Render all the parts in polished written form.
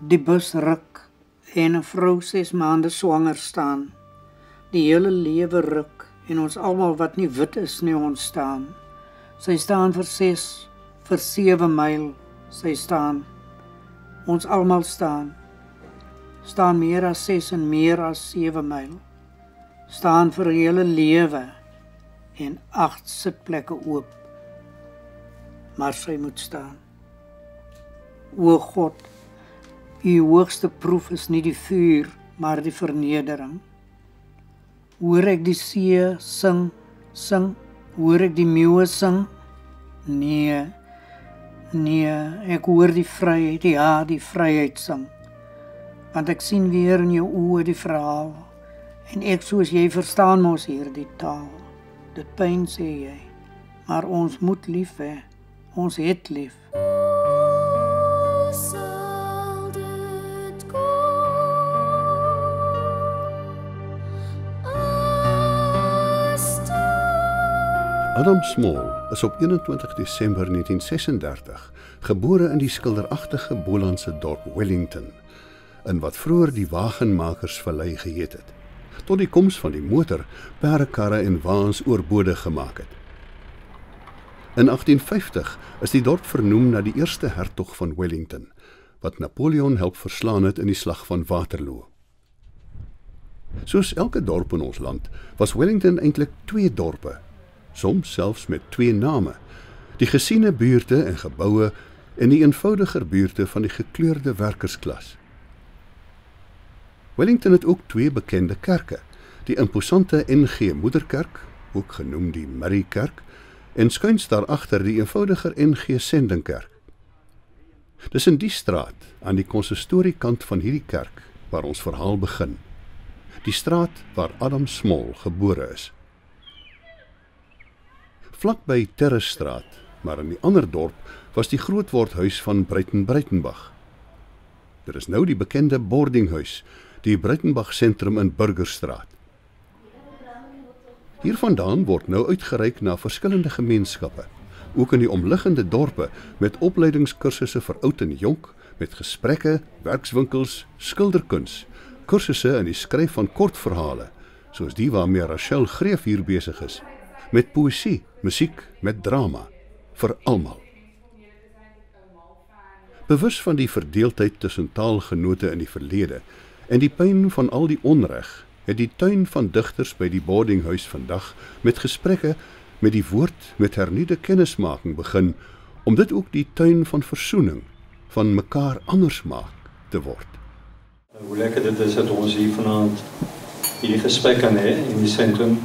Die bus ruk en 'n vrou 6 maande swanger staan. Die hele lewe ruk en ons almal wat nie wit is nie ontstaan. Sy staan vir 6, vir 7 myl, sy staan. Ons almal staan. Staan meer as 6 en meer as 7 myl. Staan vir 'n hele lewe en 8 sitplekke oop. Maar sy moet staan. O God, U hoogste proef is nie die vuur, maar die vernedering. Hoor ek die see sing, sing, hoor ek die meeuwe sing? Nee, ek hoor die vryheid, ja, die vryheid sing. Want ek sien weer in jou oë die verhaal, en ek soos jy verstaan mos hier die taal. Dit pyn sê jy, maar ons moet lief hê, ons het lief. Adam Small is op 21 Desember 1936 gebore in die skilderagtige Bolandse dorp Wellington, in wat vroeër die Wagenmakersvallei geheet het, tot die koms van die motor, perdekarre en waans oorbodig gemaak het. In 1850 is die dorp vernoem na die eerste hertog van Wellington, wat Napoleon help verslaan het in die slag van Waterloo. Soos elke dorp in ons land, was Wellington eintlik 2 dorpe, soms selfs met 2 name, die gesiene buurte en geboue en die eenvoudiger buurte van die gekleurde werkersklas. Wellington het ook 2 bekende kerke, die imposante NG Moederkerk, ook genoem die Marie-kerk, en skuins daarachter die eenvoudiger NG Sendingkerk. Dis in die straat, aan die konsistoriekant van hierdie kerk, waar ons verhaal begin. Die straat waar Adam Small gebore is. Vlak by Terrestraat, maar in die ander dorp, was die grootwordhuis van Breitenbach. Dit is nou die bekende boardinghuis, die Breitenbach Sentrum in Burgerstraat. Hiervandaan word nou uitgereik na verskillende gemeenskappe, ook in die omliggende dorpe met opleidingskursusse vir oud en jonk, met gesprekke, werkswinkels, skilderkuns, kursusse in die skryf van kortverhale, soos die waarmee Rachel Greef hier besig is, met poësie, musiek, met drama, vir almal. Bewus van die verdeeldheid tussen taalgenote in die verlede en die pyn van al die onreg, het die tuin van digters by die boardinghuis vandag met gesprekke met die woord met hernieuwde kennismaking begin, om dit ook die tuin van versoening, van mekaar anders maak te word. Hoe lekker dit is dat ons hier vanaand hierdie gesprek kan hê in die sentrum,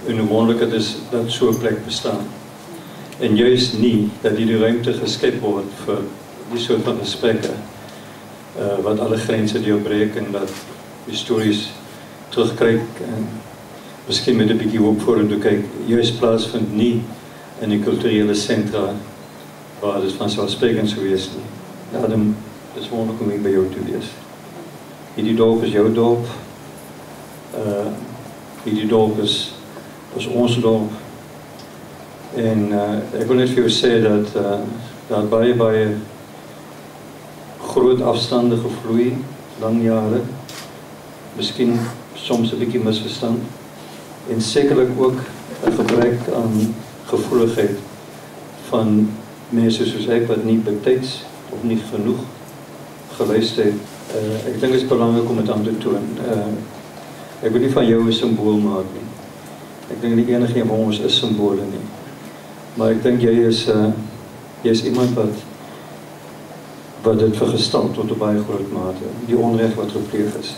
en hoe wonderlik het is dat so 'n plek bestaan. En juist nie dat die ruimte geskep word vir die soort van gesprekke, wat alle grense deurbreek en dat die stories terugkyk en miskien met 'n bietjie hoop vorentoe kyk, juist plaasvind nie in die kulturele sentra waar dit vanselfsprekend sou wees nie. Adam, dit is wonderlik om hier by jou te wees. Hierdie dorp is jou dorp, hierdie dorp is ons dorp, en ek wil net vir jou sê dat daar baie groot afstande gevloei, lang jare, miskien soms 'n bietjie misverstand, en sekerlik ook 'n gebrek aan gevoeligheid van mense soos ek wat nie betyds of nie genoeg geluister het. Ek dink dit is belangrik om dit aan te toon. Ek wil nie van jou 'n simbool maak nie. Ek dink nie enige een van ons is simbole nie. Maar ek dink jy is iemand wat dit vergestel tot 'n baie groot mate, die onreg wat gepleeg is.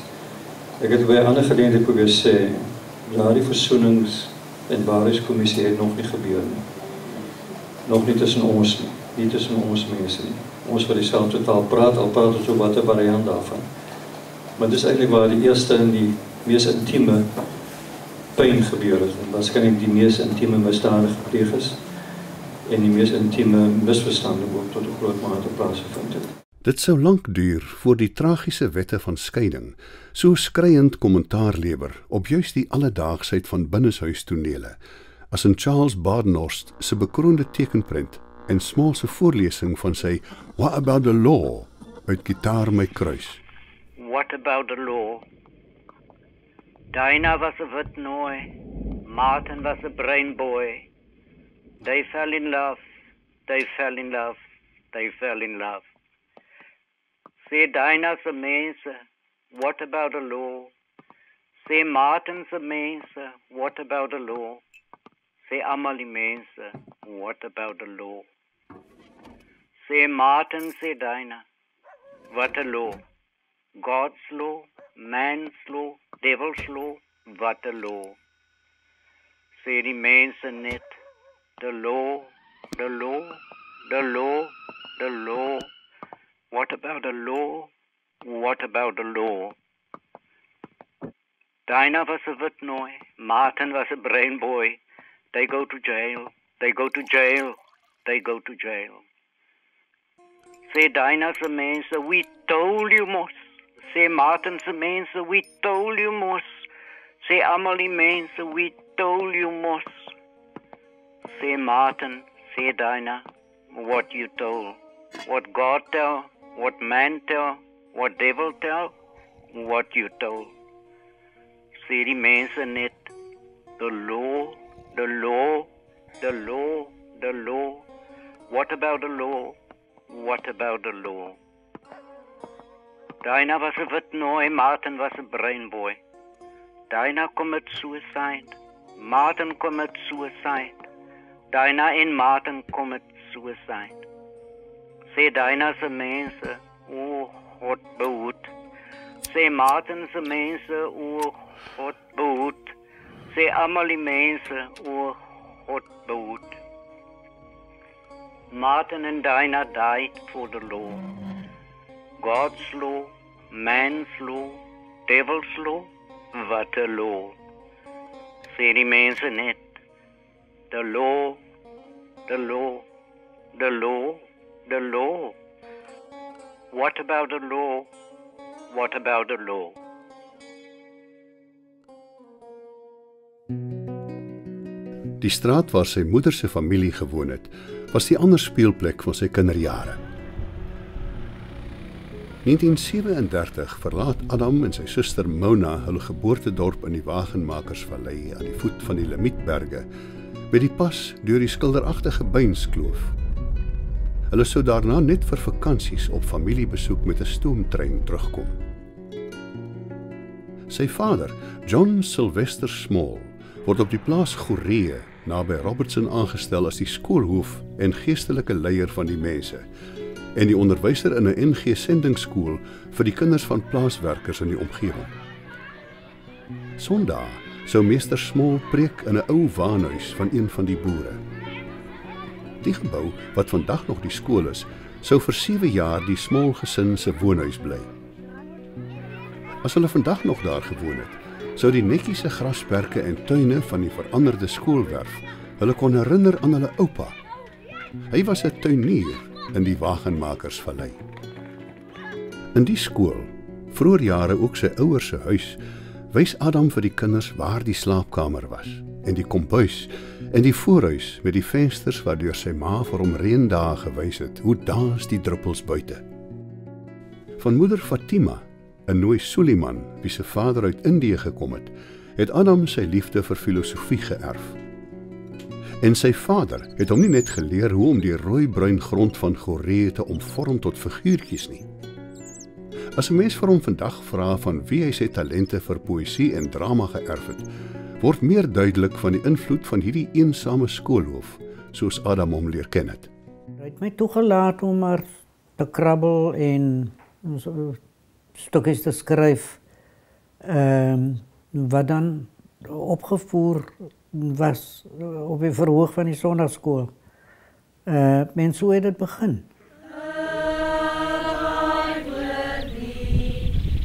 Ek het by 'n ander geleentheid probeer sê, die versoenings- en waarheidskommissie het nog nie gebeur nie. Nog nie tussen ons nie, nie tussen ons mense nie. Ons wat dieselfde taal praat, al praat ons oor wat 'n variant daarvan. Maar dis eintlik waar die eerste en die mees intieme pyn gebeur het, en waarskynlik die mees intieme misdade gepleeg is, en die mees intieme misverstande ook tot 'n groot mate plaasgevind het. Dit sou lank duur voor die tragiese wette van skeiding so skreiend kommentaar lewer op juist die alledaagsheid van binnenshuistonele, as in Charles Badenhorst se bekroonde tekenprent en Small se voorlesing van sy What About the Law uit Gitaar My Kruis. What about the law? Dinah was a wit nooi, Martin was a brain boy. They fell in love, they fell in love, they fell in love. Sê Dinah se mense, what about the law? Sê Martin se mense, what about the law? Sê almal die mense, what about the law? Sê Martin, sê Dinah, what a law? God's law, man's law, devil's law, what a law? Sê die mense net, the law, the law, the law, the law. What about the law? What about the law? Dinah was a wit nooi, Martin was a brain boy. They go to jail, they go to jail, they go to jail. Sê Dinah se mense, we told you mos. Sê Martin se mense, we told you mos. Sê almal die mense, we told you mos. Sê Martin, sê Dinah, what you told. What God tell, what man tell, what devil tell, what you told. Sê die mense net, the law, the law, the law, the law. What about the law? What about the law? Dinah was a wit nooi, Martin was a brain boy. Dinah commit suicide, Martin commit suicide. Dinah en Martin commit suicide. Sê Dinah se mense, o God behoed. Sê Martin se mense, o God behoed. Sê almal die mense, o God behoed. Martin and Dinah died for the law. God's law, man's law, devil's law, what a law. Sê die mense net, the law, the law, the law, the law. What about the law? What about the law? Die straat waar sy moeder se familie gewoon het, was die ander speelplek van sy kinderjare. 1937 verlaat Adam en sy suster Mona hulle geboortedorp in die Wagenmakersvallei aan die voet van die Limietberge, by die pas deur die skilderagtige Beinskloof. Hulle sou daarna net vir vakansies op familiebesoek met 'n stoomtrein terugkom. Sy vader, John Sylvester Small, word op die plaas Goree naby Robertson aangestel as die skoolhoof en geestelike leier van die mense en die onderwyser in 'n NG sendingskool vir die kinders van plaaswerkers in die omgewing. Sondag sou meester Small preek in 'n ou waanhuis van een van die boere. Die gebou, wat vandag nog die skool is, sou vir 7 jaar die Small gesin se woonhuis bly. As hulle vandag nog daar gewoon het, sou die netjiese grasperke en tuine van die veranderde skoolwerf hulle kon herinner aan hulle oupa. Hy was 'n tuinier in die Wagenmakersvallei. In die skool, vroeër jare ook sy ouers se huis, wys Adam vir die kinders waar die slaapkamer was, en die kombuis, en die voorhuis met die vensters waardeur sy ma vir hom reendae gewys het, hoe dans die druppels buite. Van moeder Fatima, 'n nooi Suleiman, wie se vader uit Indië gekom het Adam sy liefde vir filosofie geërf. En sy vader het hom nie net geleer hoe om die rooi-bruin grond van Goree te omvorm tot figuurtjies nie. As 'n mens vir hom vandag vra van wie hy sy talente vir poësie en drama geërf het, word meer duidelik van die invloed van hierdie eensame skoolhoof, soos Adam hom leer ken het. Hy het my toegelaat om maar te krabbel en stukkies te skryf, wat dan opgevoer was op die verhoog van die Sondagskool. En so het dit begin.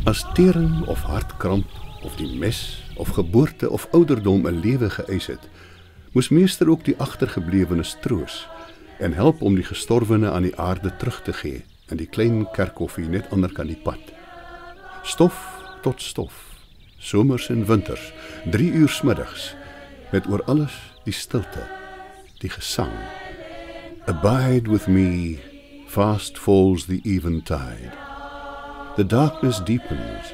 As tering of hartkramp, of die mes, of geboorte of ouderdom 'n lewe geëis het, moes meester ook die agtergeblewenes troos en help om die gestorwene aan die aarde terug te gee in die klein kerkhoffie net anderkant die pad. Stof tot stof, somers en winters, 3 uur 's middags, met oor alles die stilte, die gesang. Abide with me, fast falls the eventide. The darkness deepens.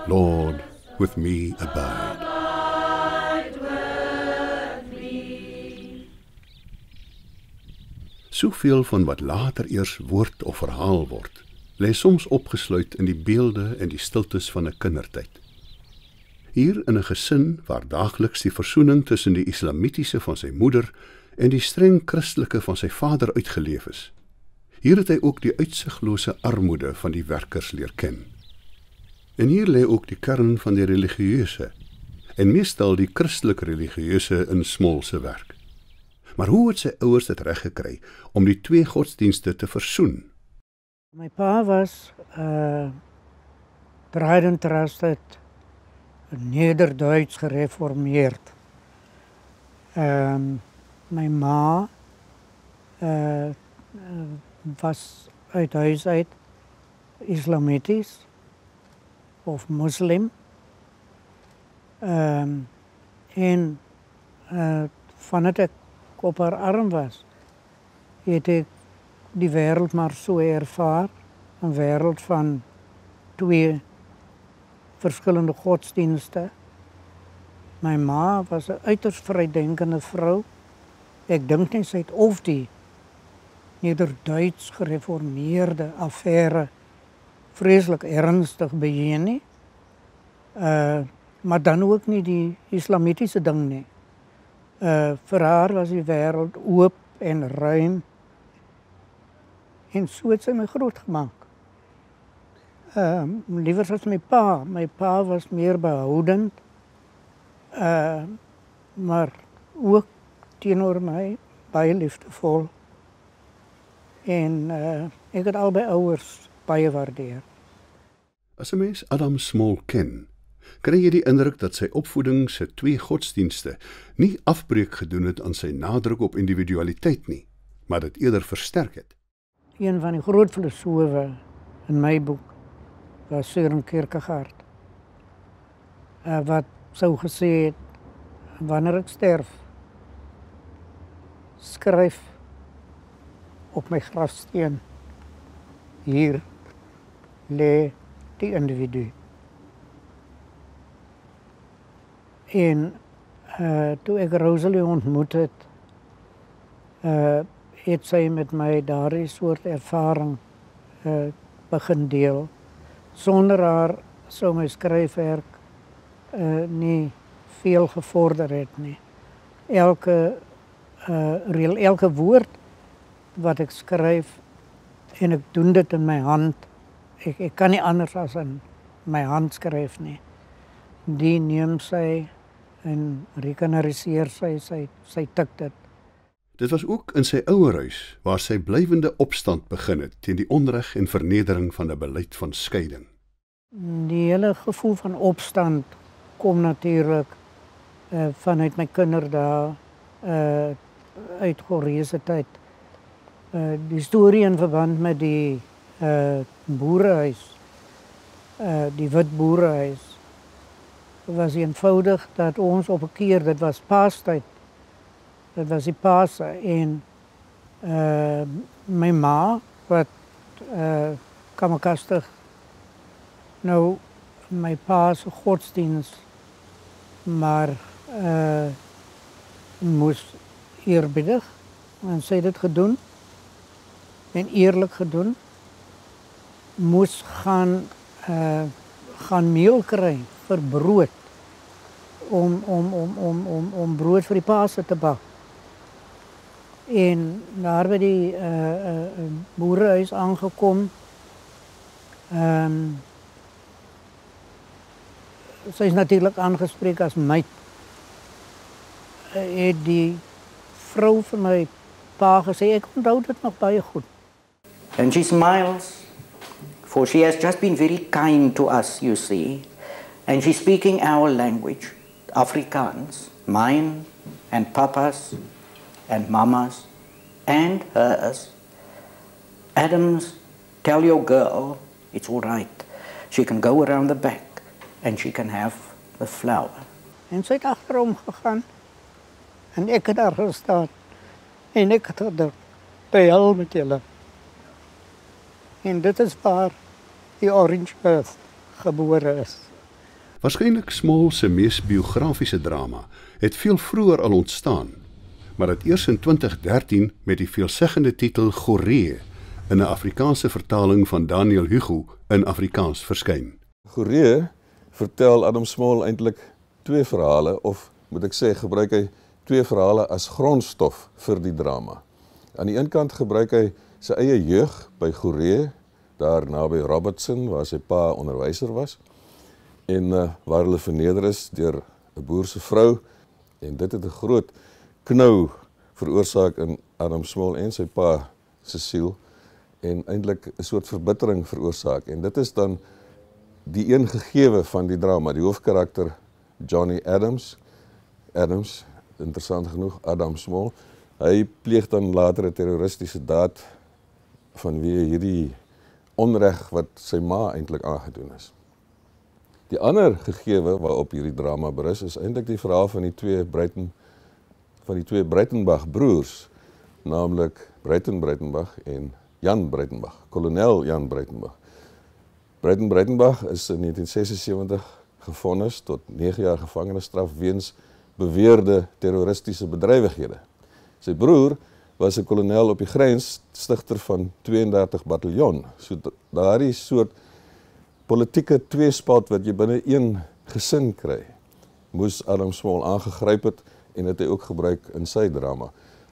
Lord, with me abide. Soveel van wat later eers woord of verhaal word, lê soms opgesluit in die beelde en die stiltes van 'n kindertyd. Hier in 'n gesin waar daagliks die versoening tussen die islamitiese van sy moeder en die streng Christelike van sy vader uitgeleef is. Hier het hy ook die uitsiglose armoede van die werkers leer ken. En hier lê ook die kern van die religieuse, en meestal die Christelike religieuse in Small se werk. Maar hoe het sy ouers dit reg gekry om die twee godsdienste te versoen? My pa was tried and trusted, Nederduits gereformeerd. My ma was uit huis uit islamities of moslim. En vanuit ek op haar arm was, het ek die wêreld maar so ervaar, 'n wêreld van twee verskillende godsdienste. My ma was 'n uiters vrydenkende vrou. Ek dink nie sy het of die Nederduits gereformeerde affære vreeslik ernstig beheer nie. Maar dan ook nie die islamitiese ding nie. Vir haar was die wêreld oop en ruim. En so het sy my groot gemaak. Liewer as my pa. My pa was meer behoudend. Maar ook teenoor my baie liefdevol. En ek het albei ouers baie waardeer. As 'n mens Adam Small ken, kry jy die indruk dat sy opvoeding se twee godsdienste nie afbreek gedoen het aan sy nadruk op individualiteit nie, maar dit eerder versterk het. Een van die groot filosowe in my boek was Søren Kierkegaard. Wat sou gesê het, wanneer ek sterf, skryf op my grafsteen, hier lê die individu. En toe ek Rosalie ontmoet het, het sy met my daardie soort ervaring begin deel. Sonder haar sou my skryfwerk nie veel gevorder het nie. Elke woord wat ek skryf, en ek doen dit in my hand, ek kan nie anders as in my hand skryf nie. Die neem sy en rekenariseer sy tik dit. Dit was ook in sy ouerhuis waar sy blywende opstand begin het teen die onreg en vernedering van 'n beleid van skeiding. Die hele gevoel van opstand kom natuurlik vanuit my kinderdae, uit Goreese tyd. Die storie in verband met die boerehuis, die wit boerehuis, was eenvoudig dat ons op 'n keer, dit was Paastyd, dit was die Paase, en my ma, wat kamakastig, nou my pa se godsdienst, maar moes eerbiedig, en sy het dit gedoen, en eerlik gedoen, moes gaan meel kry vir brood, om brood vir die Paase te bak. En daar by die boerehuis aangekom, sy is natuurlik aangespreek as meid. Het die vrou van my pa gesê, ek onthou dit nog baie goed. And she smiles, for she has just been very kind to us, you see. And she's speaking our language, Afrikaans, mine and Papa's and Mama's and hers. Adams, tell your girl it's all right. She can go around the back and she can have the flower. En sy het agterom gegaan, en ek het daar gestaan, en ek het gedink, by hel met julle. En dit is waar die Orange Earth gebore is. Waarskynlik Small se mees biografiese drama het veel vroeër al ontstaan, maar het eers in 2013 met die veelzeggende titel Gorée in 'n Afrikaanse vertaling van Daniel Hugo in Afrikaans verskyn. Gorée vertel Adam Small eintlik twee verhale, of moet ek sê, gebruik hy twee verhale as grondstof vir die drama. Aan die een kant gebruik hy sy eie jeug by Gorée, daar naby Robertson, waar sy pa onderwyser was, en waar hulle verneder is deur 'n boer se vrou, en dit het 'n groot knou veroorsaak in Adam Small en sy pa se siel, en eintlik 'n soort verbittering veroorsaak. En dit is dan die een gegewe van die drama, die hoofkarakter Johnny Adams, interessant genoeg, Adam Small, hy pleeg dan later 'n terroristiese daad vanweë hierdie onreg wat sy ma eintlik aangedoen is. Die ander gegewe waarop hierdie drama berus is eintlik die verhaal van die twee Breitenbach broers, naamlik Breitenbach en Jan Breitenbach, kolonel Jan Breitenbach. Breitenbach is in 1976 gevonnis tot 9 jaar gevangenisstraf weens beweerde terroristiese bedrywighede. Sy broer was 'n kolonel op die grens, stigter van 32 bataljon. So daardie soort politieke tweespalt wat jy binne een gesin kry, moes Adam Small aangegryp het en het hy ook gebruik in sy drama.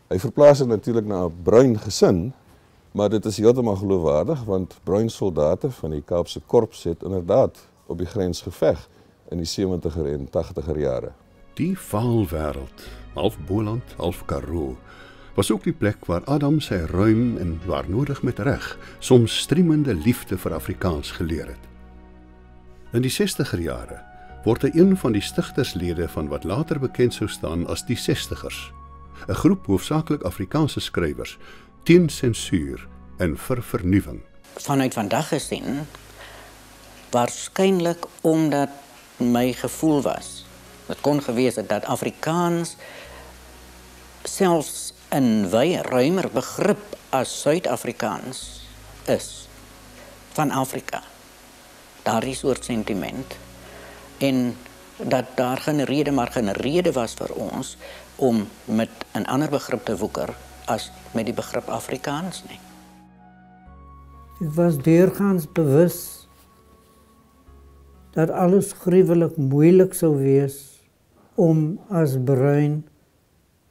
Hy verplaas dit natuurlik na 'n bruin gesin, maar dit is heeltemal geloofwaardig, want bruin soldate van die Kaapse Korps het inderdaad op die grens geveg in die 70er en 80er jare. Die Vaalwêreld, half Boland, half Karoo, was ook die plek waar Adam sy ruim en waar nodig met reg, soms striemende liefde vir Afrikaans geleer het. In die 60er jare word hy een van die stigterslede van wat later bekend sou staan as die 60ers, 'n groep hoofsaaklik Afrikaanse skrywers teen sensuur en vir vernuwing. Vanuit vandag gesien, waarskynlik omdat my gevoel was, het kon gewees het dat Afrikaans selfs 'n wye ruimer begrip as Suid-Afrikaans is, van Afrika. Daardie soort sentiment, en dat daar geen rede was vir ons om met 'n ander begrip te woeker as met die begrip Afrikaans nie. Ek was deurgaans bewus dat alles gruwelik moeilik sou wees om as bruin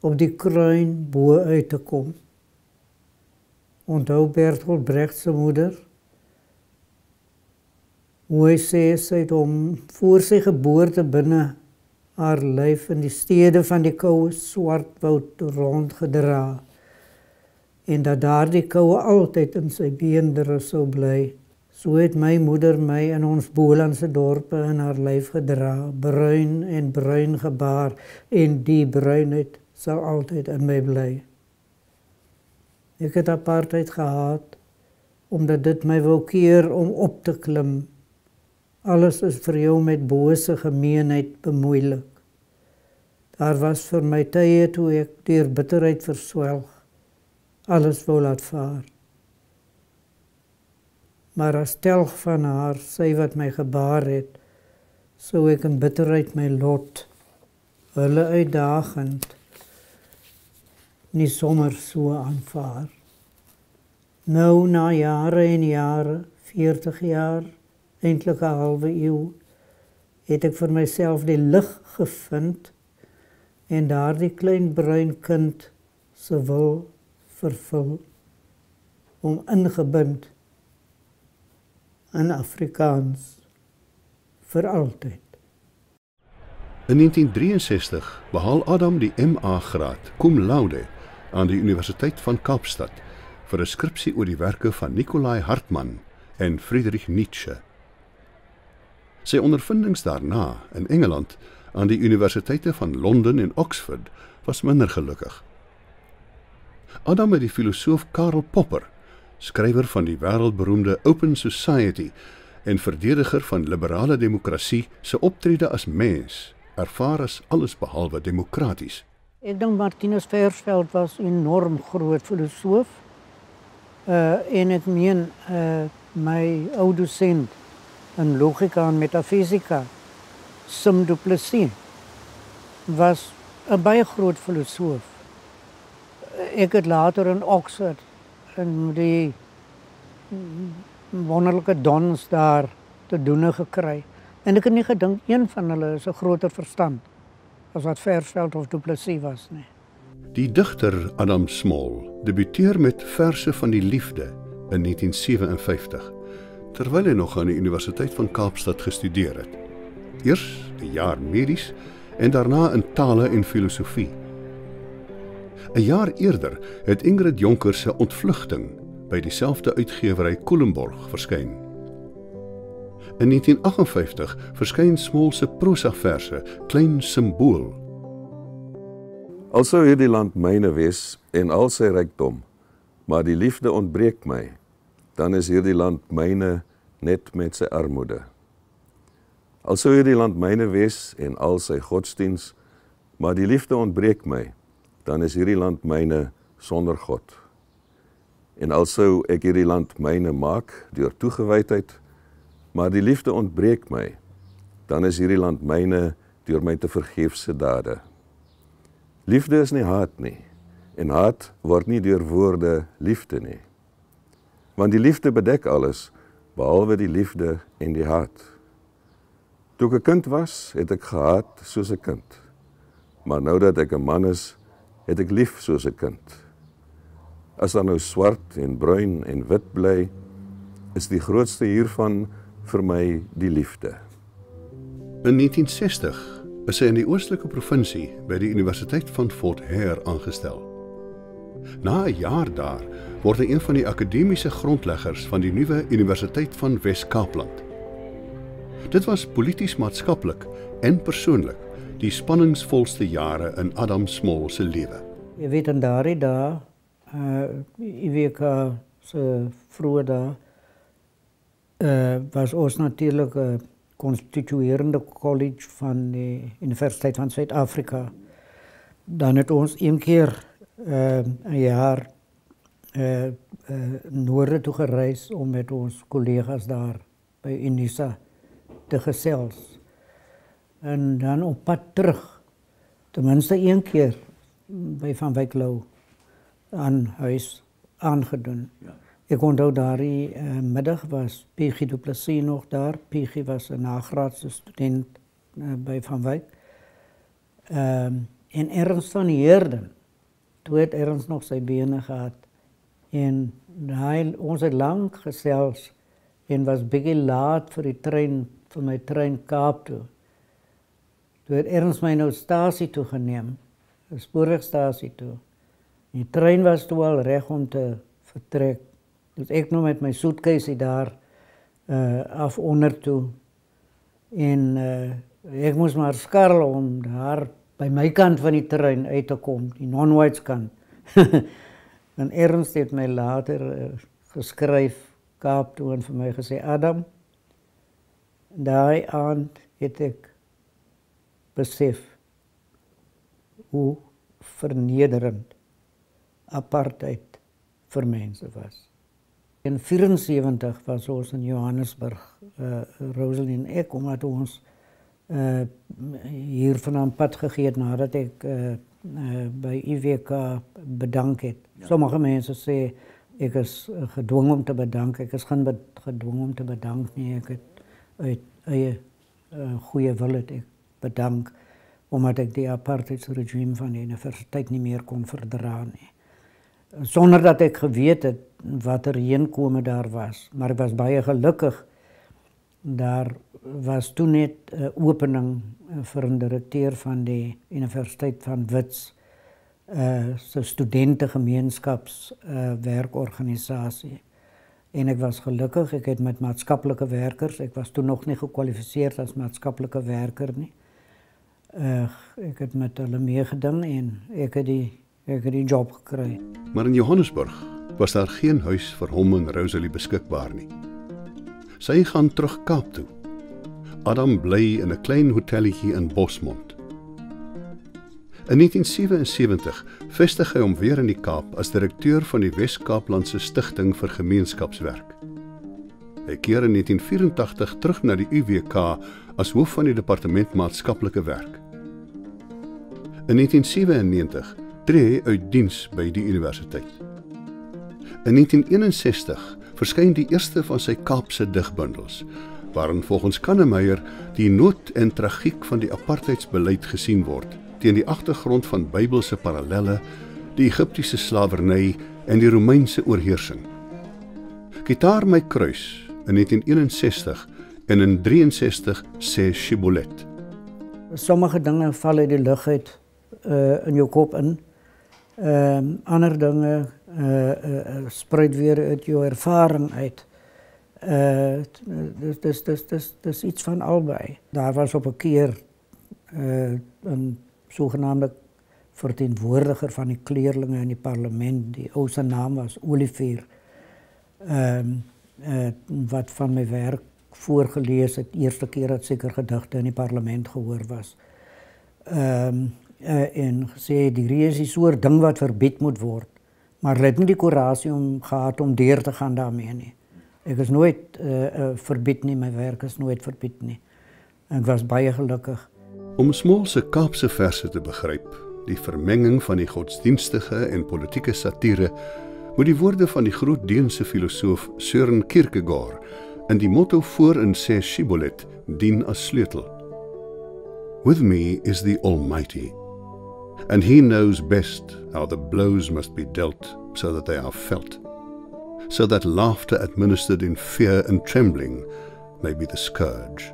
op die kruin bo uit te kom. Onthou Bertolt Brecht se moeder, hoe hy sê sy het hom voor sy geboorte binne haar lyf in die stede van die koue Swartwoud rondgedra, en dat daardie koue altyd in sy beendere sou bly. So het my moeder my in ons Bolandse dorpe in haar lyf gedra, bruin en bruin gebaar, en die bruinheid sal altyd in my bly. Ek het apartheid gehaat, omdat dit my wou keer om op te klim. Alles is vir jou met bose gemeenheid bemoeilik. Daar was vir my tye toe ek deur bitterheid verswelg, alles wou laat vaar. Maar as telg van haar, sy wat my gebaar het, sou ek in bitterheid my lot, hulle uitdagend, nie sommer so aanvaar. Nou na jare en jare, 40 jaar, eintlik 'n halwe eeu, het ek vir myself die lig gevind en daardie klein bruin kind se wil vervul om ingebind in Afrikaans vir altyd. In 1963 behaal Adam die MA-graad cum laude aan die Universiteit van Kaapstad vir 'n skripsie oor die werke van Nicolai Hartmann en Friedrich Nietzsche. Sy ondervindings daarna in Engeland aan die universiteite van Londen en Oxford was minder gelukkig. Adam het die filosoof Karl Popper, skrywer van die wêreldberoemde Open Society en verdediger van liberale demokrasie, se optrede as mens ervaar as alles behalwe demokraties. Ek dink Martinus Versveld was enorm groot filosoof. En ek meen my ou dosent in logika en metafisika, Sim Du Plessis, was 'n baie groot filosoof. Ek het later in Oxford in die wonderlike dons daar te doen gekry. En ek het nie gedink een van hulle is 'n groter verstand as wat Versveld of Du Plessis was nie. Die digter Adam Small debuteer met Verse van die Liefde in 1957, terwyl hy nog aan die Universiteit van Kaapstad gestudeer het. Eers 'n jaar medies en daarna in tale en filosofie. 'n jaar eerder het Ingrid Jonker se Ontvlugting by dieselfde uitgewery Koelenborg verskyn. In 1958 verskyn Small se prosaverse Klein Simbool. Al sou hierdie land myne wees en al sy rykdom, maar die liefde ontbreek my, dan is hierdie land myne net met sy armoede. Al sou hierdie land myne wees en al sy godsdiens, maar die liefde ontbreek my, dan is hierdie land myne sonder God. En al sou ek hierdie land myne maak deur toegewydheid, maar die liefde ontbreek my, dan is hierdie land myne deur my te vergeefse dade. Liefde is nie haat nie, en haat word nie deur woorde liefde nie. Want die liefde bedek alles, behalwe die liefde en die haat. Toe ek 'n kind was, het ek gehaat soos 'n kind. Maar nou dat ek 'n man is, het ek lief soos 'n kind. As daar nou swart en bruin en wit bly, is die grootste hiervan vir my die liefde. In 1960 is hy in die oostelike provinsie by die Universiteit van Fort Hare aangestel. Na 'n jaar daar word hy een van die akademiese grondleggers van die nuwe Universiteit van Wes-Kaapland. Dit was polities-maatskaplik en persoonlik die spanningsvolste jare in Adam Small se lewe. Jy weet, in daardie dae, IWK se vroeë dae, was ons natuurlik 'n constituerende college van die Universiteit van Suid-Afrika. Dan het ons een keer 'n jaar noorde toe gereis om met ons kollegas daar by Unisa te gesels. En dan op pad terug, ten minste een keer by Van Wyk Lou aan huis aangedoen. Ja. Ek onthou daardie middag was P.G. Du Plessis nog daar. P.G. was 'n nagraadse student by Van Wyk. En Ernst van Heerden, toe het Ernst nog sy bene gehad. En ons het lank gesels en was bietjie laat vir die trein, vir my trein Kaap toe. Toe het Ernst my nou stasie toe geneem, 'n spoorwegstasie toe. Die trein was toe al reg om te vertrek. Dus ek nou met my suitcase daar af onder toe. En ek moes maar skarrel om daar by my kant van die trein uit te kom, die non-whites kant. En Ernst het my later geskryf Kaap toe en vir my gesê, Adam, daai aand het ek besef hoe vernederend apartheid vir mense was. In 1974 was ons in Johannesburg, Rosalie en ek, omdat ons hier vandaan pad gegee het nadat ek by IWK bedank het. Ja. Sommige mense sê ek is gedwongen om te bedank. Ek is geen gedwongen om te bedank nie. Ek het uit eie goeie wil het ek bedank omdat ek die apartheidsregime van die universiteit nie meer kon verdra nie. Sonder dat ek geweet het wat heenkome daar was. Maar ek was baie gelukkig. Daar was toen net 'n opening vir 'n direkteur van die Universiteit van Wits, se studentegemeenskapswerkorganisasie. En ek was gelukkig, ek het met maatskaplike werkers, ek was toen nog nie gekwalifiseerd as maatskaplike werker nie. Ek het met hulle meegeding en ek het die job gekry. Maar in Johannesburg was daar geen huis vir hom en Rosalie beskikbaar nie. Sy gaan terug Kaap toe. Adam bly in 'n klein hotelletjie in Bosmont. In 1977 vestig hy hom weer in die Kaap as direkteur van die Wes-Kaaplandse Stichting vir Gemeenskapswerk. Hy keer in 1984 terug na die UWK as hoof van die departement maatskaplike werk. In 1997 tree hy uit diens by die universiteit. In 1961 verskyn die eerste van sy Kaapse digbundels, waarin volgens Kannemeyer die nood en tragiek van die apartheidsbeleid gesien word, teen die agtergrond van Bybelse parallelle, die Egiptiese slawerny en die Romeinse oorheersing. Gitaar my kruis in 1961 en in 63 sê Shibboleth. Sommige dinge val uit die lug uit in jou kop in. Ander dinge spruit weer uit jou ervaring uit. Dis iets van albei. Daar was op 'n keer 'n sogenaamde verteenwoordiger van die kleerlinge in die parlement. Die ou se naam was Olivier. Wat van my werk voorgelees het, eerste keer dat seker gedigte in die parlement gehoor was. En gesê die is die soort ding wat verbied moet word, maar hulle het nie die koerasie gehad om deur te gaan daarmee nie. Ek is nooit verbied nie, my werk is nooit verbied nie. Ek was baie gelukkig. Om Small se Kaapse verse te begryp, die vermenging van die godsdienstige en politieke satire, moet die woorde van die groot Deense filosoof Søren Kierkegaard en die motto voorin sê Shibboleth dien as sleutel. With me is the Almighty, and he knows best how the blows must be dealt so that they are felt, so that laughter administered in fear and trembling may be the scourge.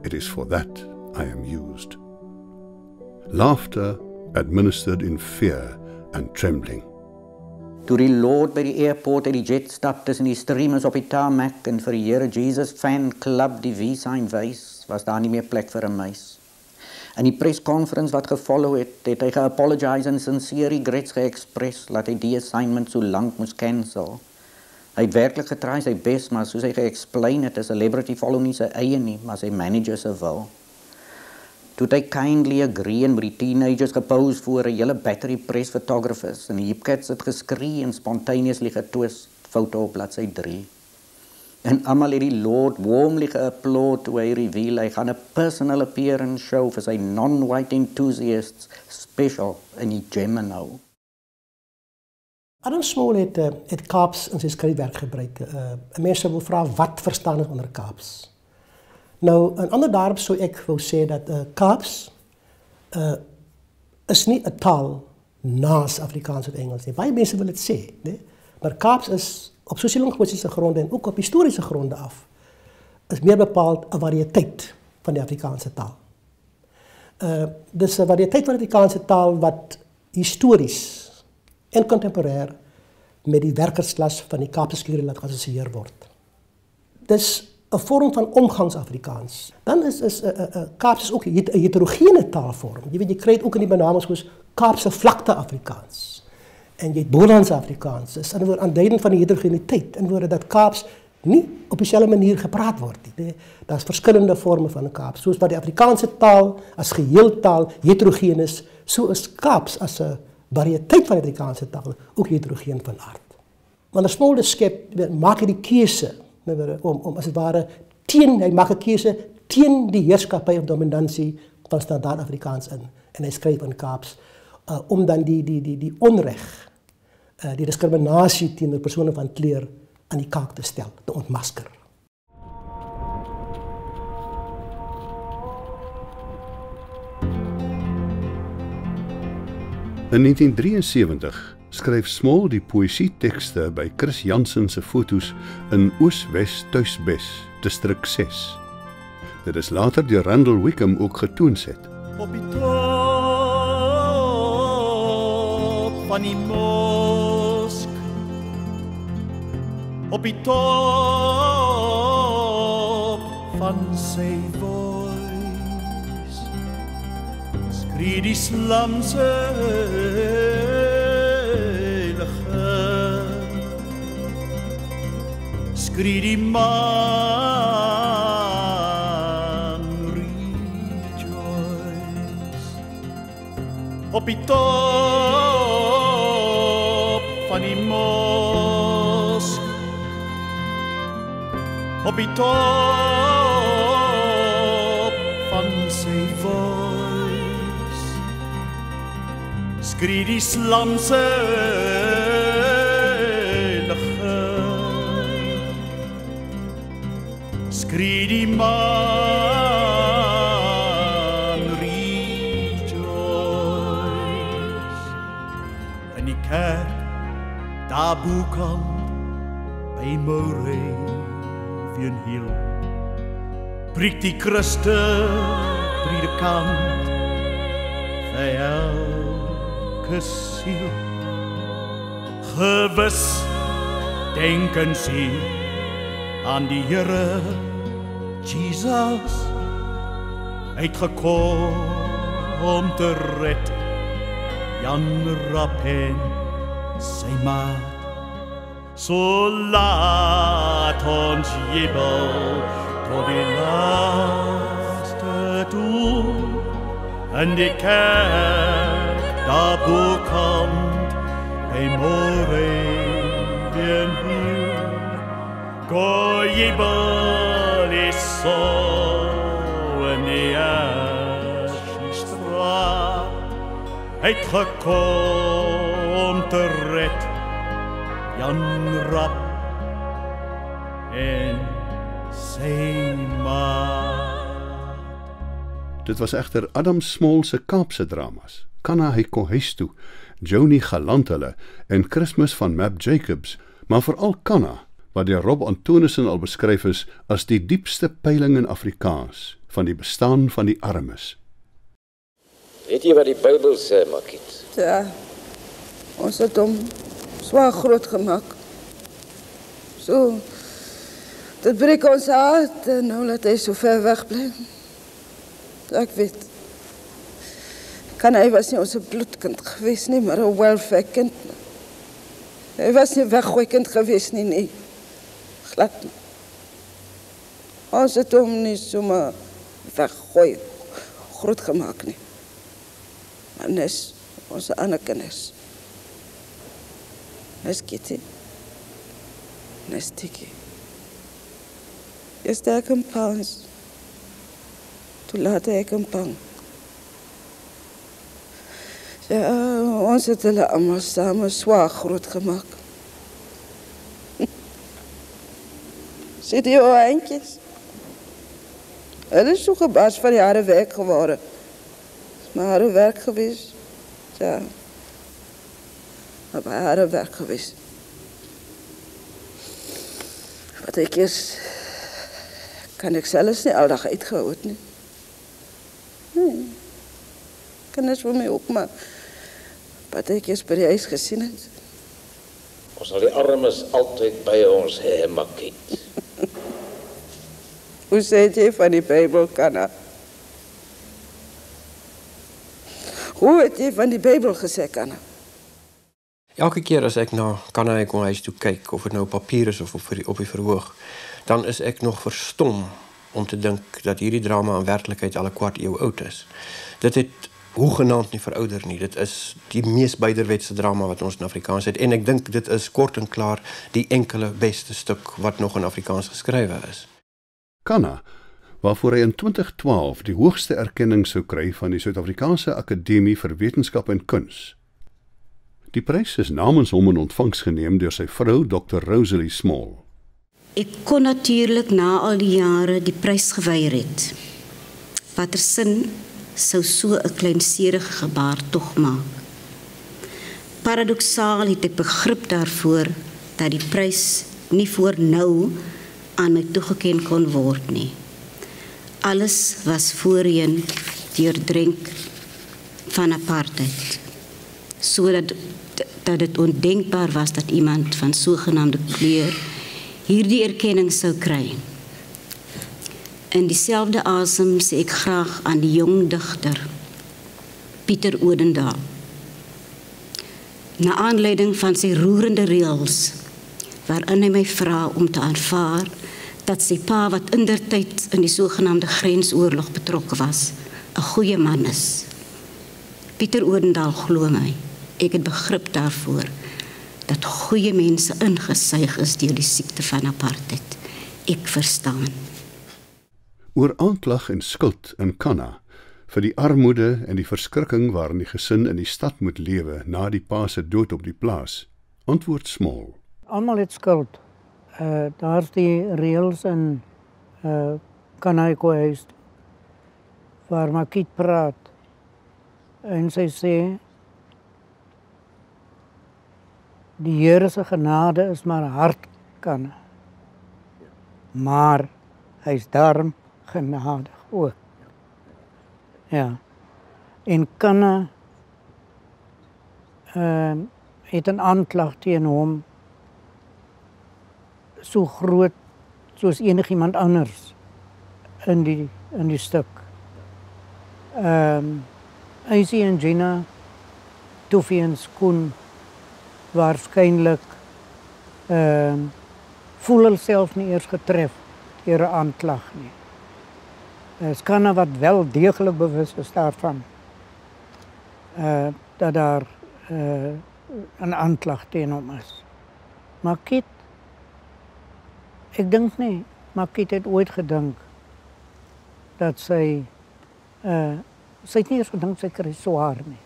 It is for that I am used. Laughter administered in fear and trembling. Toe die Lord by die airport uit die jet stap tussen die streamers op die tarmac en vir die Here Jesus fan club die V-sign wys, was daar nie meer plek vir 'n muis. In die persconference wat gevolg het, het hy geapologize en sincere regrets geexpress dat hy die assignment so lank moes cancel. Hy het werklik getry sy best, maar soos hy ge-explain het, 'n celebrity follow nie sy eie nie, maar sy manager se wil. Toe hy kindly agree en met die teenagers gepose voor 'n hele battery press photographers en die hipcats het geskree en spontaneously getwist, foto op bladsy 3. En almal het die Lord warmly geapplaud toe hy reveal hy gaan 'n personal appearance show vir sy non-white enthusiasts special in die Gemini. Adam Small het Kaaps in sy skryfwerk gebruik. Mense wil vra wat verstaan hy onder Kaaps. Nou, en ander daarop sou ek wou sê dat Kaaps is nie 'n taal naas Afrikaans of Engels nie. Baie mense wil dit sê, nee? Maar Kaaps is op sosio-linguïstiese gronde en ook op historiese gronde af, is meer bepaald 'n variëteit van die Afrikaanse taal. Dis 'n variëteit van die Afrikaanse taal wat histories en contemporêr met die werkersklas van die Kaapse skole laat geassosieer word. Dis 'n vorm van omgangs-Afrikaans. Dan is Kaaps ook 'n heterogene taalvorm. Jy weet, jy kry dit ook in die benamings soos Kaapse vlakte Afrikaans. En jy het Bolandse Afrikaans. Dis in 'n woord aanduidend van die heterogeniteit. In woorde dat Kaaps nie op dieselfde manier gepraat word nie. Nee, daar's verskillende vorme van Kaaps. Soos wat die Afrikaanse taal as geheeltaal heterogeen is, so is Kaaps as 'n variëteit van die Afrikaanse taal ook heterogeen van aard. Wanneer Small skep, maak hy die keuse om as het ware hy maak 'n keuse teen die heerskappy of dominansie van standaard Afrikaans in. En hy skryf in Kaaps om dan die onreg, die diskriminasie teenoor persone van kleur aan die kaak te stel, te ontmasker. In 1973 skryf Small die poësietekste by Chris Jansen se fotos in Oos-Wes Tuisbes, distrik 6. Dit is later deur Randall Wickham ook getoonset. Op die top van die mosk, op die top van sy voice, skree die slamse skree die man rejoice. Op die top van die mosk, op die top van sy voice skree die slamse liggen, skree die man rejoice in die kerk daar boekant by Moravian Hill preek die Christe predikant vir elke siel. Gewis denken sy aan die Here Jesus uitgekom om te red Jan Rap en sy maat. So laat ons jubel tot die laaste toe in die kerk daar bokant by Moravian Hill. Go jubel is so in die Assenstraat uitgekom te red Jan Rap en sy maat. Dit was egter Adam Small se Kaapse dramas, Kanna hy kom huis toe, Joni Galant hulle en Christmas van Map Jacobs, maar veral Kanna, wat deur Rob Antonissen al beskryf is as die diepste peiling in Afrikaans van die bestaan van die armes. Weet jy wat die Bybel sê, Makiet? Ja, ons het hom zwaar groot gemaakt. Zo, dat breekt ons hart en nou laat hij zo ver weg blijven. Ja, ik weet. Hij was niet onze bloedkind geweest, nie, maar een welfare kind. Hij was niet weggooikind geweest, nie, nee. Glad nie. Ons het hom niet zomaar weggooi, groot gemaakt, nie. Maar Nes, onze Anneke Nes. Nes Kitty. Nes Tikkie. Eerst ik een paans. Toen later ik een pang. Ja, ons het hulle allemaal samen zwaar groot gemaakt. Zit die oude eindjes? Hulle is zo gebaas van die harde werk geworden. Het is maar harde werk geweest. Ja. Maar bij harde werk geweest. Wat ik is, kan ik zelfs niet aldag uitgehouden. Nee. Nee. Kan het voor mij ook, maar wat ik is bij die huis gezien het. Ons sal die armes altyd by ons hê, Makiet. Hoe sê jy van die Bijbel, Kanna? Hoe het jy van die Bijbel gesê, Kanna? Elke keer as ek na Kanna hy kom huis toe kyk, of het nou papier is of op die verhoog, dan is ek nog verstom om te dink dat hierdie drama in werklikheid al 'n kwart eeu oud is. Dit het hoegenaamd nie verouder nie. Dit is die mees byderwetse drama wat ons in Afrikaans het. En ek dink dit is kort en klaar die enkele beste stuk wat nog in Afrikaans geskrywe is. Kanna, waarvoor hy in 2012 die hoogste erkenning sou kry van die Suid-Afrikaanse Akademie vir Wetenskap en Kuns. Die prys is namens hom in ontvangs geneem deur sy vrou Dr. Rosalie Small. Ek kon natuurlijk na al die jare die prys geweier het. Watter sin sou so 'n kleinserige gebaar tog maak. Paradoksaal het ek begrip daarvoor dat die prys nie voor nou aan my toegeken kon word nie. Alles was voorheen deurdrenk van apartheid, sodat dit ondenkbaar was dat iemand van sogenaamde kleur hierdie erkenning sou kry. In dieselfde asem sê ek graag aan die jong digter Pieter Odendaal. Na aanleiding van sy roerende reëls, waarin hy my vra om te aanvaar dat sy pa wat indertyd in die sogenaamde grensoorlog betrokke was, 'n goeie man is. Pieter Odendaal glo my, ek het begrip daarvoor dat goeie mense ingesuig is deur die siekte van apartheid. ek verstaan. Oor aanklag en skuld in Kanna vir die armoede en die verskrikking waarin die gesin in die stad moet lewe na die pa se dood op die plaas, antwoord Small. Almal het skuld. Daar's die reëls in Kanaiko huis waar Makiet praat en sy sê die Here se genade is maar hard kan. Maar hy's daarom genadig ook. Ja. En Kanna het 'n aanklag teen hom so groot soos enigiemand anders in die stuk. Isie en Gina, Toefie en Skoen waarskynlik voel hulself nie eers getref deur 'n aanklag nie. Kanna wat wel deeglik bewus is daarvan dat daar 'n aanklag teen hom is. Maar Kit, ek dink nie, maar Kit het ooit gedink dat sy het nie eens gedink sy kry swaar nie.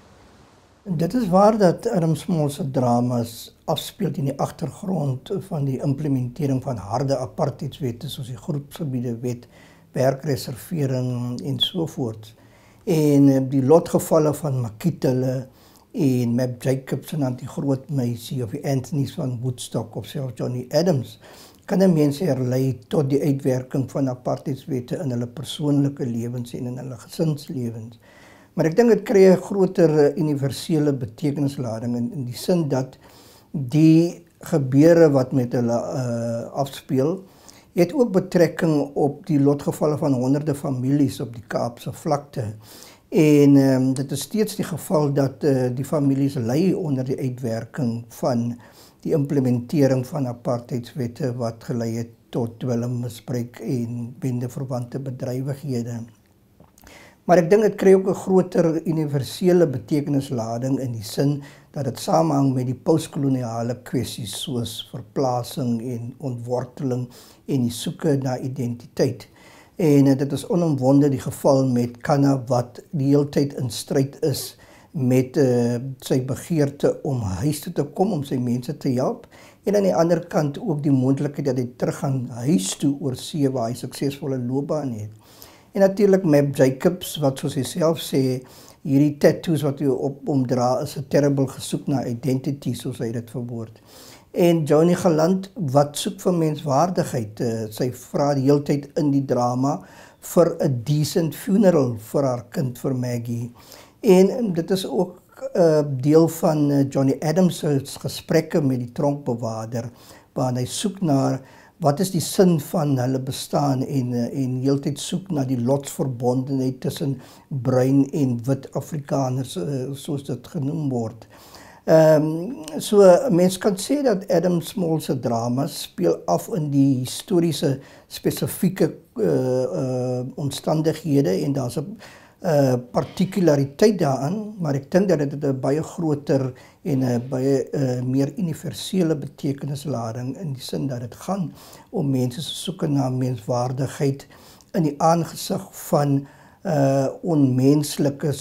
Dit is waar dat Adam Small se dramas afspeel in die agtergrond van die implementering van harde apartheidswette soos die groepsgebiede wet, werkreservering en so voort. En die lotgevalle van Makitele en Mab Jacobs en die groot meisie of die Anthony's van Woodstock of selfs Johnny Adams kan 'n mens herlei tot die uitwerking van apartheidswette in hulle persoonlike lewens en in hulle gesinslewens. Maar ek dink dit kry 'n groter universele betekenislading in die sin dat die gebeure wat met hulle afspeel, het ook betrekking op die lotgevalle van honderde families op die Kaapse vlakte. En dit is steeds die geval dat die families ly onder die uitwerking van die implementering van apartheidswette wat gelei het tot dwelmmisbruik en bendeverwante bedrywighede. Maar ek dink dit kry ook 'n groter universele betekenislading in die sin dat dit samehang met die postkoloniale kwessies soos verplasing en ontworteling en die soeke na identiteit. En dit is onomwonde die geval met Kanna wat die hele tyd in stryd is met sy begeerte om huis toe te kom, om sy mense te help. En aan die ander kant ook die moontlikheid dat hy terug gaan huis toe oor see waar hy suksesvolle loopbaan het. En natuurlik Mab Jacobs wat soos hy self sê, hierdie tattoos wat hy op hom dra is 'n terrible gesoek na identity soos hy dit verwoord. En Johnny Galant wat soek vir menswaardigheid. Sy vra die hele tyd in die drama vir 'n decent funeral vir haar kind, vir Maggie. En dit is ook deel van Johnny Adams se gesprekke met die tronkbewaarder waar hy soek na wat is die sin van hulle bestaan en heeltyd soek na die lotsverbondenheid tussen bruin en wit Afrikaners soos dit genoem word. So mens kan sê dat Adam Small se drama speel af in die historiese spesifieke omstandighede en daar's 'n partikulariteit daaraan, maar ek dink dat dit 'n baie groter en 'n baie meer universele betekenislading in die sin dat dit gaan om mense se soeke na menswaardigheid in die aangesig van onmenslike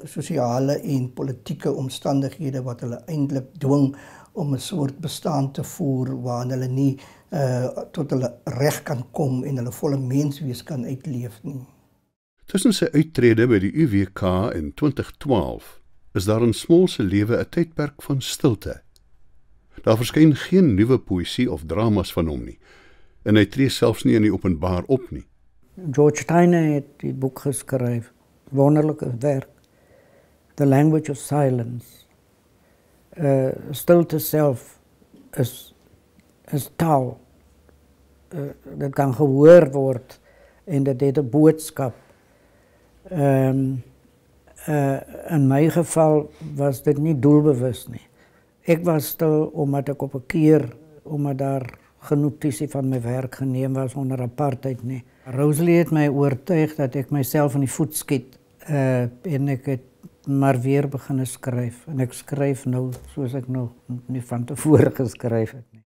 sosiale en politieke omstandighede wat hulle eintlik dwing om 'n soort bestaan te voer waarin hulle nie tot hulle reg kan kom en hulle volle menswees kan uitleef nie. Tussen sy uittrede by die UWK in 2012 is daar in Small se lewe 'n tydperk van stilte. Daar verskyn geen nuwe poësie of dramas van hom nie en hy tree selfs nie in die openbaar op nie. George Tyner het die boek geskryf, wonderlike werk, The Language of Silence. Stilte self is taal. Dit kan gehoor word en dit het 'n boodskap. In my geval was dit nie doelbewus nie. Ek was stil omdat ek op 'n keer, omdat daar genotisie van my werk geneem was onder apartheid nie. Rosalie het my oortuig dat ek myself in die voet skiet en ek het maar weer begin skryf. En ek skryf nou soos ek nog nie van tevore geskryf het nie.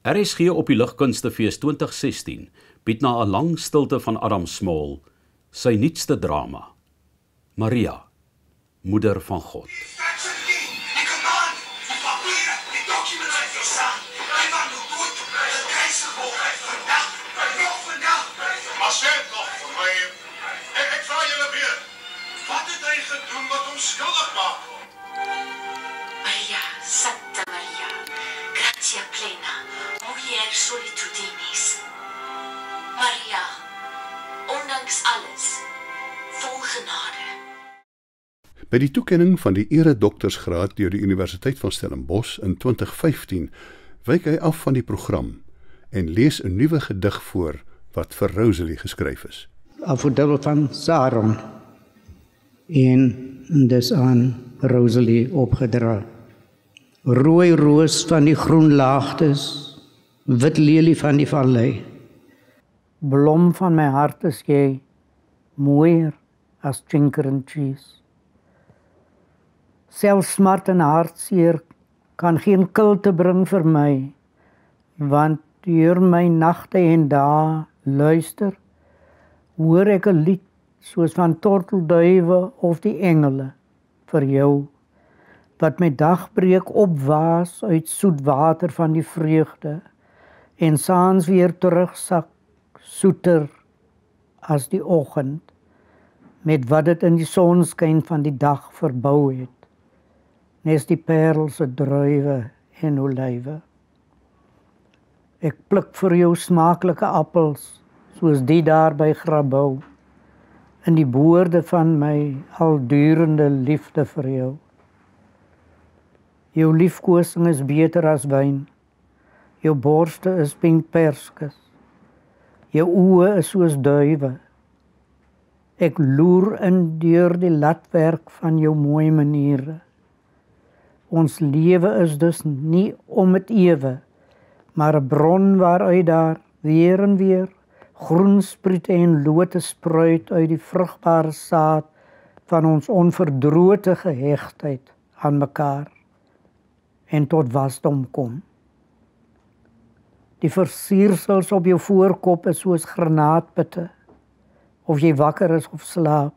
RSG op die Ligkunstefees 2016 bied na 'n lang stilte van Adam Small sy nuutste drama, Maria, Moeder van God. Maria, Santa Maria, gratia plena, mulier solitudinis. Maria, ondanks alles, vol genade. By die toekenning van die eredoktersgraad deur die Universiteit van Stellenbosch in 2015 wyk hy af van die program en lees 'n nuwe gedig voor wat vir Rosalie geskryf is. Afodil van Saron en dis aan Rosalie opgedra. Rooi roos van die groen laagtes, wit lelie van die vallei. Blom van my hart is jy, mooier as chinker and cheese. Selfs smart en hartseer kan geen kilte bring vir my, want deur my nagte en dae luister, hoor ek 'n lied soos van tortelduwe of die engele vir jou, wat my dagbreek opwaas uit soet water van die vreugde en saans weer terugsak soeter as die oggend, met wat dit in die sonskyn van die dag verbou het, nes die parelse druiwe en olywe. Ek pluk vir jou smaaklike appels, soos die daar by Grabouw, in die boorde van my aldurende liefde vir jou. Jou liefkosing is beter as wyn, jou borste is pinkperskes, jou oë is soos duiwe. Ek loer in deur die latwerk van jou mooi maniere. Ons lewe is dus nie om het ewe, maar 'n bron waaruit daar weer en weer groenspriete en lote spruit uit die vrugbare saad van ons onverdrote gehechtheid aan mekaar en tot wasdom kom. Die versiersels op jou voorkop is soos granaatpitte, of jy wakker is of slaap,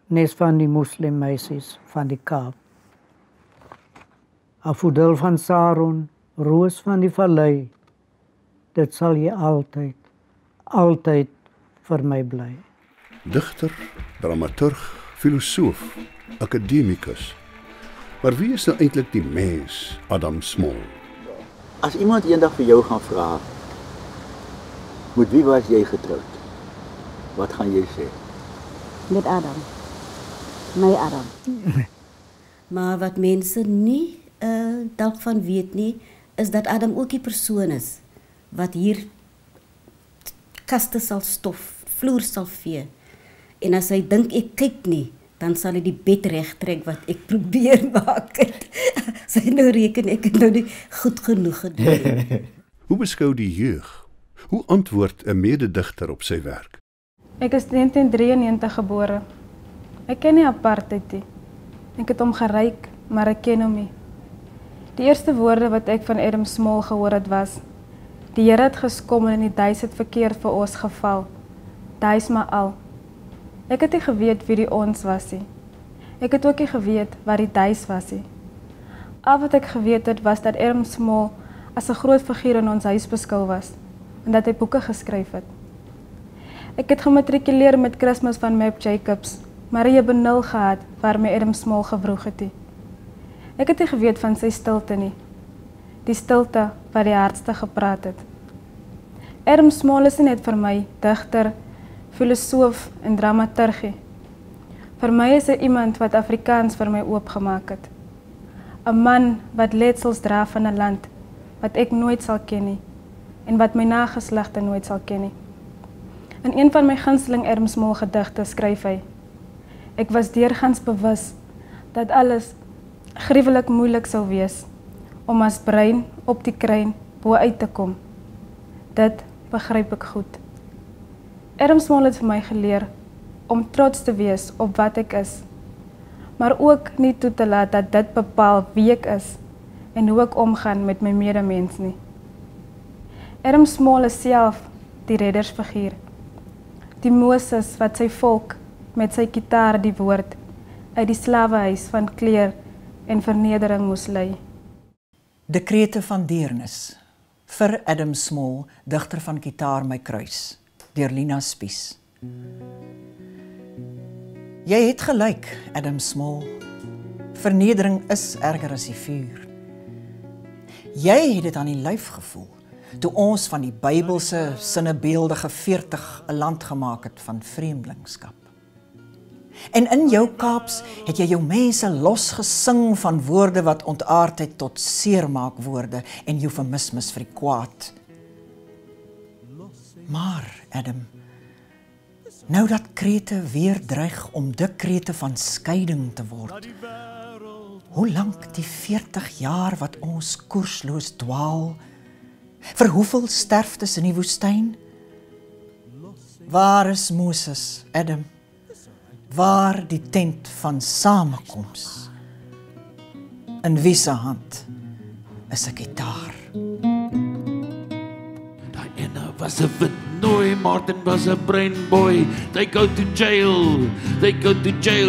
nes van die moslimmeisies van die Kaap. Afodil van Saron, roos van die vallei, dit sal jy altyd, altyd vir my bly. Digter, dramaturg, filosoof, akademikus. Maar wie is nou eintlik die mens, Adam Small? As iemand eendag vir jou gaan vra, met wie was jy getroud? Wat gaan jy sê? Met Adam. My Adam. Maar wat mense nie dalk van weet nie, is dat Adam ook die persoon is wat hier kaste sal stof, vloer sal vee. En as hy dink ek kyk nie, dan sal hy die bed regtrek wat ek probeer maak het. Sy nou reken ek het nou nie goed genoeg gedoen. Hoe beskou die jeug? Hoe antwoord 'n mededigter op sy werk? Ek is 1993 gebore. Ek ken nie apartheid nie. Ek het hom geryk, maar ek ken hom nie. Die eerste woorde wat ek van Adam Small gehoor het was: die Here het geskom en in die duis het verkeerd vir ons geval. Duis maar al. Ek het nie geweet wie die ons was nie. Ek het ook nie geweet wat die duis was nie. Al wat ek geweet het was dat Adam Small as 'n groot figuur in ons huis beskou was en dat hy boeke geskryf het. Ek het gematrikuleer met Kersfees van Map Jacobs, maar hy het benul gehad waarmee Adam Small gewroeg het. Ek het nie geweet van sy stilte nie. Die stilte wat die hardste gepraat het. Adam Small is nie net vir my digter, filosoof en dramaturgie. Vir my is hy iemand wat Afrikaans vir my oopgemaak het. 'n Man wat letsels dra van 'n land wat ek nooit sal ken nie en wat my nageslagte nooit sal ken nie. In een van my gunsteling Adam Small gedigte skryf hy: ek was deurgangs bewus dat alles gruwelik moeilik sou wees om as brein op die kruin bo uit te kom. Dit begryp ek goed. Adam Small het vir my geleer om trots te wees op wat ek is, maar ook nie toe te laat dat dit bepaal wie ek is en hoe ek omgaan met my medemens nie. Adam Small is self die reddersfiguur. Die Moses wat sy volk met sy gitaar die woord uit die slawehuis van kleer en vernedering moes lei. Dekrete van deernis vir Adam Small, digter van Gitaar my kruis, deur Lina Spies. Jy het gelyk, Adam Small. Vernedering is erger as die vuur. Jy het dit aan die lyf gevoel, toe ons van die Bybelse sinnebeeldige 40 'n land gemaak het van vreemdelingskap. En in jou Kaaps het jy jou mense losgesing van woorde wat ontaard het tot seermaak woorde en eufemismes vir die kwaad. Maar, Adam, nou dat krete weer dreig om dekrete van skeiding te word, hoe lank die 40 jaar wat ons koersloos dwaal, vir hoeveel sterftes in die woestyn? Waar is Moses, Adam? Waar die tent van samekoms? In wie se hand is 'n gitaar? Diana was a Vitnoy, Martin was a brain boy. They go to jail,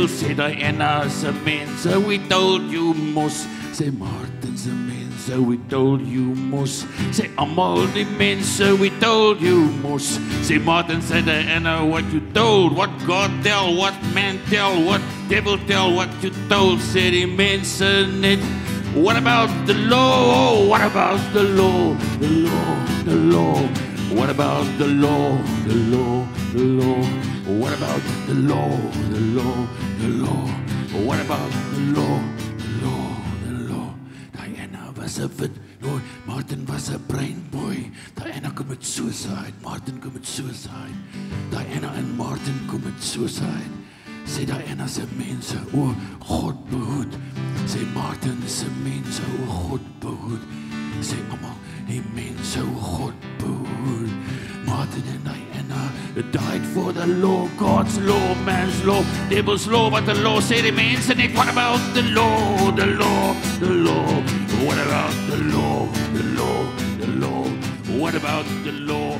say Diana's a man, so we told you mos. Say Martin's a man, so we told you mos. Say almal die men, so we told you mos. Say Martin said Diana, what you told, what God tell, what man tell, what devil tell, what you told, say die mense net. What about the law? Oh, what about the law? The law, the law. What about the law? The law, the law. What about the law? The law, the law. What about the law? The law, the law. Diana was a Vitnoy, Martin was a brain boy. Diana commit suicide, Martin commit suicide. Diana and Martin commit suicide. Sê Diana se mense, o God behoed. Sê Martin se mense, o God behoed. Sê almal die mense, o God behoed. Martin and Diana died for the law, God's law, man's law, devil's law, but the law sê die mense net. What about the law, the law, the law? What about the law, the law, the law? What about the law?